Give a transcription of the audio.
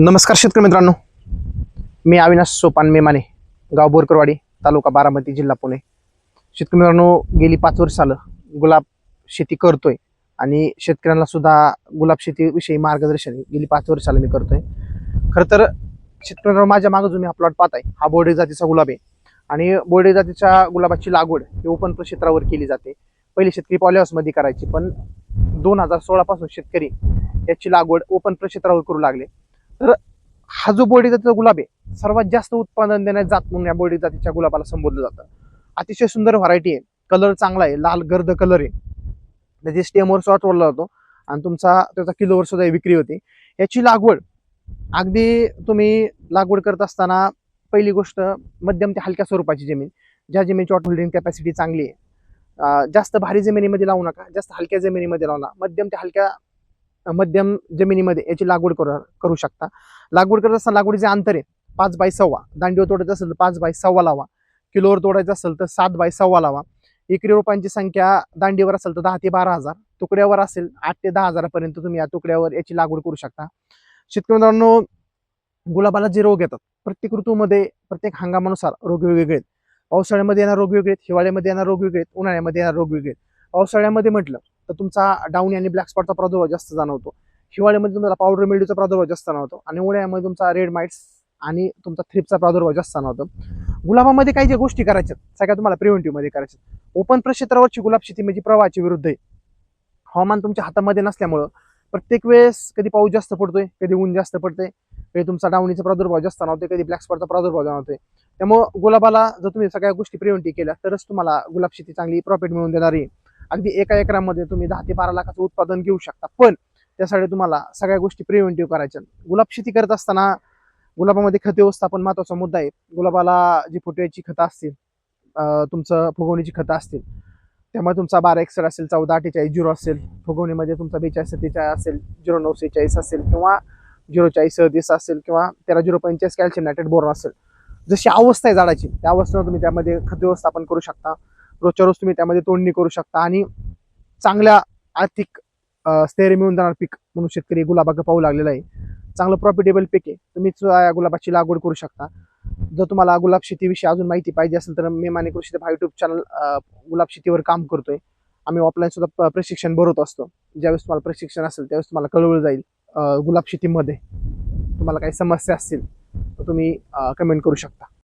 नमस्कार शेतकरी मित्रांनो, मी अविनाश सोपान मेमाने, गाव बोरकरवाडी, तालुका बारामती, जिल्हा पुणे. शेतकरी मित्रांनो, गेली 5 वर्ष झालं गुलाब शेती करतोय आणि शेतकऱ्यांना सुद्धा गुलाब शेतीविषयी मार्गदर्शन गेली 5 वर्ष झालं मी करतोय. खरं तर शेतकरी मित्रांनो, माझ्या मागे जो मी हा प्लॉट पाहताय हा बोर्डे जातीचा गुलाब आहे आणि बोर्डे जातीच्या गुलाबाची लागवड ही ओपन क्षेत्रावर केली जाते. पहिले शेतकरी पॉलीहाऊसमध्ये करायची, पण 2016 पासून शेतकरी याची लागवड ओपन क्षेत्रावर करू लागले. तर हा जो बोर्डे जातीचा गुलाब आहे सर्वात जास्त उत्पादन देण्याची जात म्हणून या बोर्डे जातीच्या गुलाबाला संबोधलं जातं. अतिशय सुंदर व्हरायटी आहे, कलर चांगला आहे, लाल गर्द कलर आहे, त्याची स्टेमवर शॉट ओढला जातो आणि त्याचा किलोवर सुद्धा विक्री होते. याची लागवड अगदी तुम्ही लागवड करत असताना पहिली गोष्ट मध्यम ते हलक्या स्वरूपाची जमीन, ज्या जमिनीची वॉटर होल्डिंग कॅपॅसिटी चांगली आहे. जास्त भारी जमिनीमध्ये लावू नका, जास्त हलक्या जमिनीमध्ये लावू नका, मध्यम जमिनीमध्ये याची लागवड करू शकता. लागवड करत असताना लागवडीचे अंतर आहे 5x6, दांडीवर तोडायचं असेल तर 5x6 लावा, किलोवर तोडायचं असेल तर 7x6 लावा. एकरी रोपांची संख्या दांडीवर असेल तर 10 ते 12,000, तुकड्यावर असेल 8 ते 10,000 तुम्ही या तुकड्यावर याची लागवड करू शकता. शेतकरी मित्रांनो, गुलाबाला जे रोग येतात प्रत्येक ऋतूमध्ये प्रत्येक हंगामानुसार रोग वेगवेगळे आहेत. पावसाळ्यामध्ये येणार रोग वेगळे आहेत, हिवाळ्यामध्ये येणार रोग वेगळे आहेत, उन्हाळ्यामध्ये येणार रोग वेगळे आहेत. पावसाळ्यामध्ये म्हटलं तर तुमचा डाऊनी आणि ब्लॅक स्पॉटचा प्रादुर्भाव जास्त जाणवतो. हिवाळ्यामध्ये तुम्हाला पावडर मिल्ड्यूचा प्रादुर्भाव जास्त जाणवतो आणि उन्हाळ्यामध्ये तुमचा रेड माइट्स आणि तुमचा थ्रिप्सचा प्रादुर्भाव जास्त जाणवतो. गुलाबामध्ये काही ज्या गोष्टी करायच्यात सगळ्या तुम्हाला प्रिव्हेंटिव्ह मध्ये करायच्यात. ओपन क्षेत्रावरची गुलाब शेती म्हणजे प्रवाहाच्या विरुद्ध आहे. हवामान तुमच्या हातामध्ये नसल्यामुळं प्रत्येक वेळेस कधी पाऊस जास्त पडतोय, कधी ऊन जास्त पडतंय, कधी तुमचा डाऊनीचा प्रादुर्भाव जास्त जाणवतोय, कधी ब्लॅक स्पॉटचा प्रादुर्भाव जाणवतोय. त्यामुळे गुलाबाला जर तुम्ही सगळ्या गोष्टी प्रिव्हेंटिव्ह केल्या तरच तुम्हाला गुलाब शेती चांगली प्रॉफिट मिळून देणार आहे. अगदी एका एकरामध्ये तुम्ही 10 ते 12 लाखाचं उत्पादन घेऊ शकता, पण त्यासाठी तुम्हाला सगळ्या गोष्टी प्रिव्हेंटिव्ह करायच्या. गुलाब शेती करत असताना गुलाबामध्ये खत व्यवस्थापन महत्वाचा मुद्दा आहे. गुलाबाला जी फुटव्याची खतं असतील, तुमचं फुगवणीची खतं असतील, त्यामुळे तुमचा 1261 असेल, 1448 असेल, फुगवणीमध्ये तुमचा 4247 असेल, 0946 असेल किंवा 04037 असेल किंवा 13045 कॅल्शियम नायट्रेट बोरॉन असेल. जशी अवस्था आहे झाडाची त्या अवस्थेवर तुम्ही त्यामध्ये खत व्यवस्थापन करू शकता. रोजच्या रोज तुम्ही त्यामध्ये तोडणी करू शकता आणि चांगल्या आर्थिक स्थैर्य मिळून जाणार पीक म्हणून शेतकरी गुलाबाकडे पाहू लागलेला आहे. चांगलं प्रॉफिटेबल पीक आहे, तुम्हीच या गुलाबाची लागवड करू शकता. जर तुम्हाला गुलाब शेतीविषयी अजून माहिती पाहिजे असेल तर मेमाने कृषी युट्यूब चॅनल गुलाब शेतीवर काम करतोय. आम्ही ऑफलाईन सुद्धा प्रशिक्षण भरवत असतो. ज्यावेळेस तुम्हाला प्रशिक्षण असेल त्यावेळेस तुम्हाला कळवलं जाईल. गुलाब शेतीमध्ये तुम्हाला काही समस्या असतील तर तुम्ही कमेंट करू शकता.